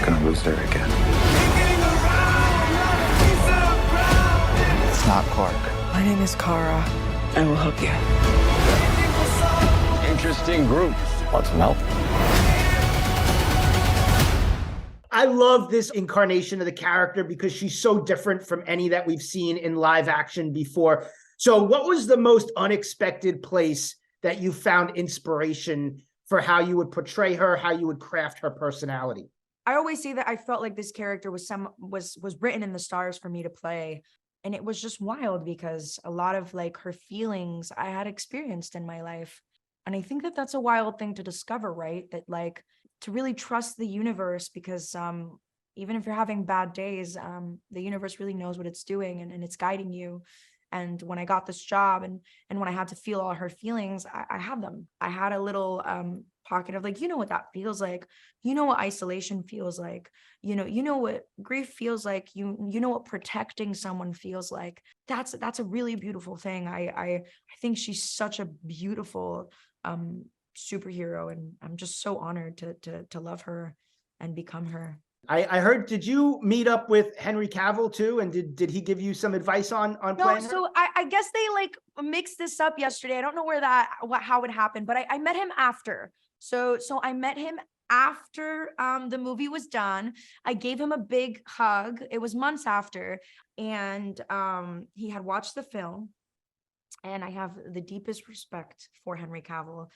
gonna lose her again. It's not Clark. My name is Kara. I will help you. Interesting group. Want some help? I love this incarnation of the character because she's so different from any that we've seen in live action before. So what was the most unexpected place that you found inspiration for how you would portray her, how you would craft her personality? I always say that I felt like this character was written in the stars for me to play. And it was just wild because a lot of like her feelings I had experienced in my life. And I think that that's a wild thing to discover, right? That like to really trust the universe because even if you're having bad days, the universe really knows what it's doing and it's guiding you. And when I got this job and when I had to feel all her feelings, I had them. I had a little pocket of like, you know what that feels like. You know what isolation feels like. You know what grief feels like. You know what protecting someone feels like. That's a really beautiful thing. I think she's such a beautiful superhero, and I'm just so honored to love her and become her. I heard, did you meet up with Henry Cavill too? And did he give you some advice on playing her? So I guess they like mixed this up yesterday. I don't know how it happened, but I met him after. So I met him after the movie was done. I gave him a big hug. It was months after, and he had watched the film. And I have the deepest respect for Henry Cavill.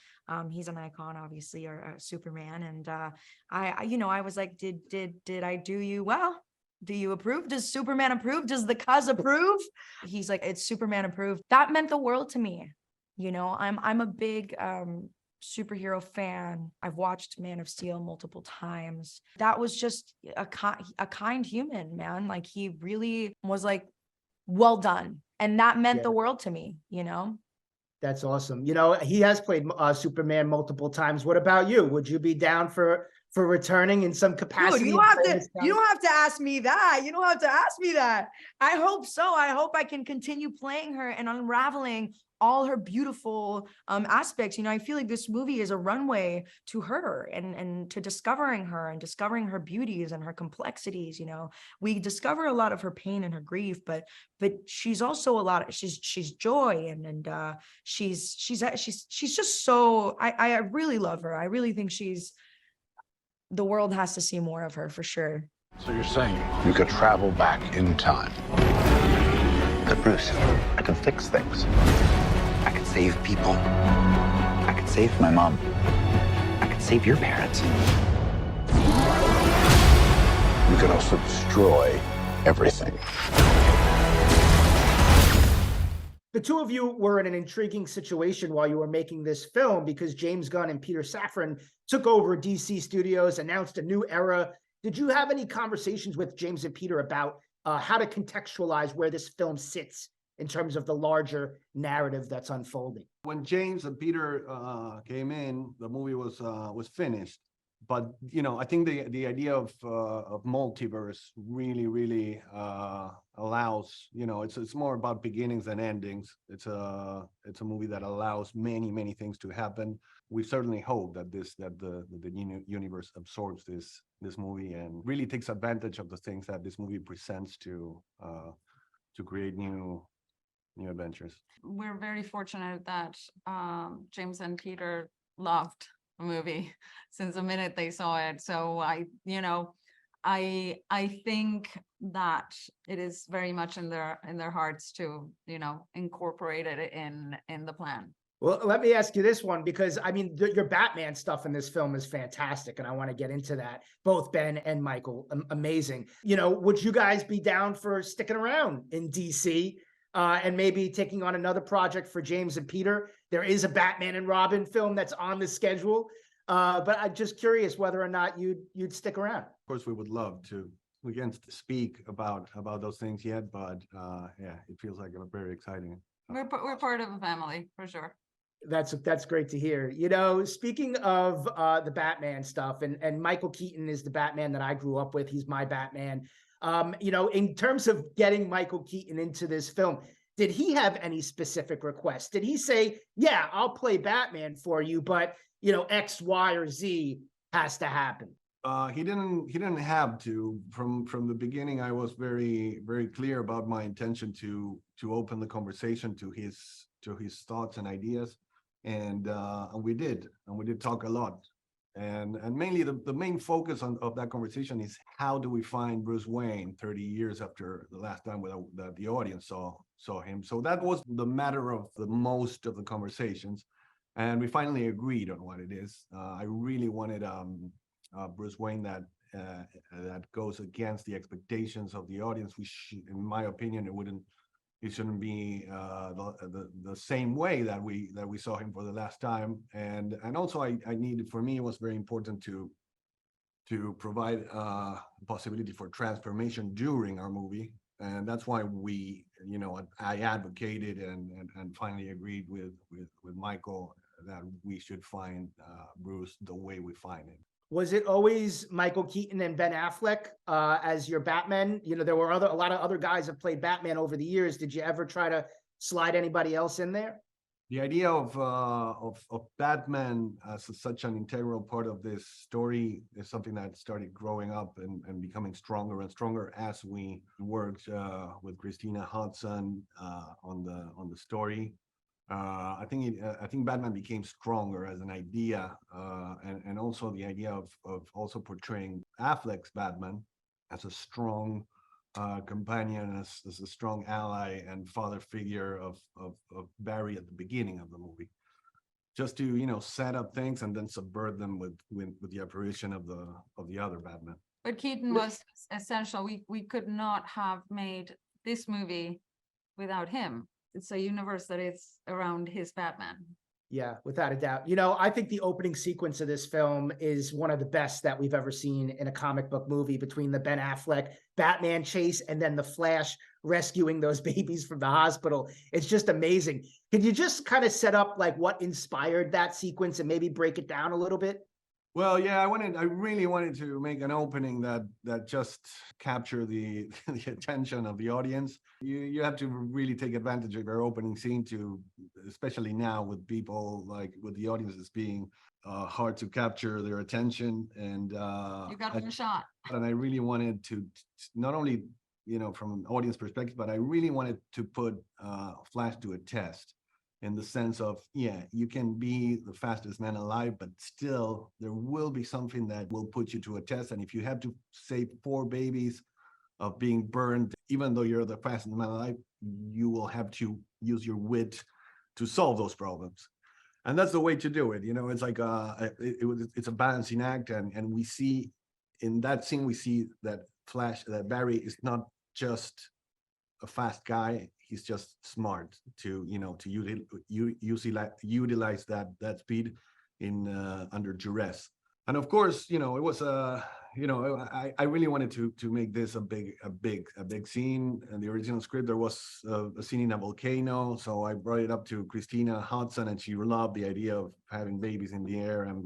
He's an icon, obviously, or Superman. And I was like, did I do you well? Do you approve? Does Superman approve? Does the cuz approve? He's like, it's Superman approved. That meant the world to me. I'm a big superhero fan. I've watched Man of Steel multiple times. That was just a kind human, man. Like he really was like, well done. And that meant the world to me, That's awesome. He has played Superman multiple times. What about you? Would you be down for returning in some capacity? Dude, you don't have to ask me that. You don't have to ask me that. I hope so. I hope I can continue playing her and unraveling all her beautiful aspects. I feel like this movie is a runway to her and to discovering her and discovering her beauties and her complexities. We discover a lot of her pain and her grief, but she's also she's joy and she's just so I really love her. I really think the world has to see more of her for sure. So you're saying you could travel back in time? But Bruce, I can fix things. I could save people. I could save my mom. I could save your parents. You could also destroy everything. The two of you were in an intriguing situation while you were making this film because James Gunn and Peter Safran took over DC Studios, announced a new era. Did you have any conversations with James and Peter about how to contextualize where this film sits in terms of the larger narrative that's unfolding? When James and Peter came in, the movie was finished. But I think the idea of multiverse really allows, it's more about beginnings than endings. It's a movie that allows many things to happen. We certainly hope that the universe absorbs this movie and really takes advantage of the things that this movie presents to create new adventures. We're very fortunate that James and Peter loved the movie since the minute they saw it. So I think that it is very much in their hearts to incorporate it in the plan. Well, let me ask you this one, because your Batman stuff in this film is fantastic, and I want to get into that. Both Ben and Michael, amazing. Would you guys be down for sticking around in DC and maybe taking on another project for James and Peter? There is a Batman and Robin film that's on the schedule, but I'm just curious whether or not you'd stick around. Of course, we would love to. We can't speak about those things yet, but it feels like very exciting. We're part of a family for sure. That's great to hear. Speaking of the Batman stuff, and Michael Keaton is the Batman that I grew up with. He's my Batman. In terms of getting Michael Keaton into this film, did he have any specific requests? Did he say, yeah, I'll play Batman for you, but X, Y, or Z has to happen? He didn't have to. From the beginning, I was very clear about my intention to open the conversation to his thoughts and ideas, and we did talk a lot, and mainly the main focus of that conversation is how do we find Bruce Wayne 30 years after the last time that the audience saw him. So that was the matter of the most of the conversations, and we finally agreed on what it is. I really wanted Bruce Wayne that goes against the expectations of the audience. In my opinion, it shouldn't be the same way that we saw him for the last time. And also I needed, for me, it was very important to provide possibility for transformation during our movie. And that's why I advocated and finally agreed with Michael that we should find Bruce the way we find him. Was it always Michael Keaton and Ben Affleck as your Batman? There were a lot of other guys that played Batman over the years. Did you ever try to slide anybody else in there? The idea of Batman as such an integral part of this story is something that started growing up and becoming stronger and stronger as we worked with Christina Hodson on the story. I think Batman became stronger as an idea, and also the idea of also portraying Affleck's Batman as a strong companion, as a strong ally and father figure of Barry at the beginning of the movie, just to set up things and then subvert them with the apparition of the other Batman. But Keaton was essential. We could not have made this movie without him. It's a universe that is around his Batman. Yeah, without a doubt. I think the opening sequence of this film is one of the best that we've ever seen in a comic book movie, between the Ben Affleck Batman chase and then the Flash rescuing those babies from the hospital. It's just amazing. Could you just kind of set up like what inspired that sequence and maybe break it down a little bit? Well, yeah, I really wanted to make an opening that just capture the attention of the audience. You have to really take advantage of your opening scene especially now with people with the audiences being hard to capture their attention. And You got one shot. And I really wanted to not only from an audience perspective, but I really wanted to put Flash to a test. In the sense of, you can be the fastest man alive, but still there will be something that will put you to a test. And if you have to save 4 babies of being burned, even though you're the fastest man alive, you will have to use your wit to solve those problems. And that's the way to do it. It's like it's a balancing act. And we see in that scene, we see that Barry is not just a fast guy. He's just smart to utilize that speed in under duress. And of course, it was I really wanted to make this a big scene. In the original script, there was a scene in a volcano, so I brought it up to Christina Hodson, and she loved the idea of having babies in the air and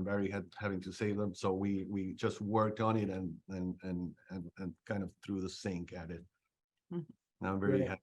Barry having to save them. So we just worked on it and kind of threw the sink at it. I'm very happy